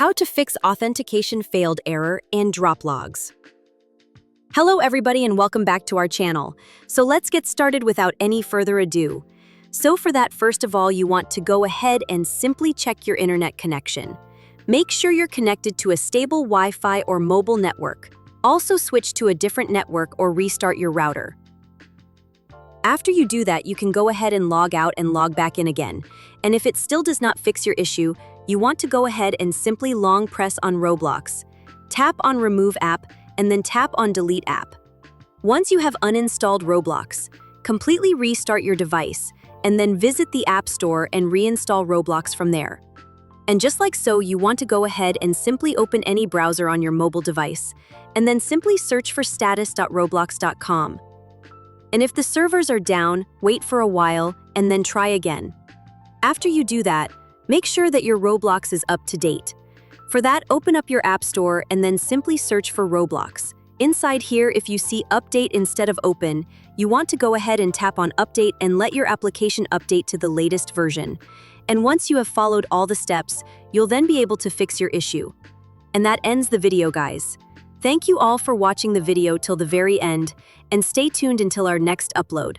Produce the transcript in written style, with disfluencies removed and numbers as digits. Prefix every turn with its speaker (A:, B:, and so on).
A: How to fix authentication failed error and drop logs. Hello everybody and welcome back to our channel. So let's get started without any further ado. So for that, first of all, you want to go ahead and simply check your internet connection. Make sure you're connected to a stable Wi-Fi or mobile network. Also switch to a different network or restart your router. After you do that, you can go ahead and log out and log back in again. And if it still does not fix your issue, you want to go ahead and simply long press on Roblox. Tap on Remove App and then tap on Delete App. Once you have uninstalled Roblox, completely restart your device and then visit the App Store and reinstall Roblox from there. And just like so, you want to go ahead and simply open any browser on your mobile device and then simply search for status.roblox.com. And if the servers are down, wait for a while and then try again. After you do that, make sure that your Roblox is up to date. For that, open up your App Store and then simply search for Roblox. Inside here, if you see Update instead of Open, you want to go ahead and tap on Update and let your application update to the latest version. And once you have followed all the steps, you'll then be able to fix your issue. And that ends the video, guys. Thank you all for watching the video till the very end, and stay tuned until our next upload.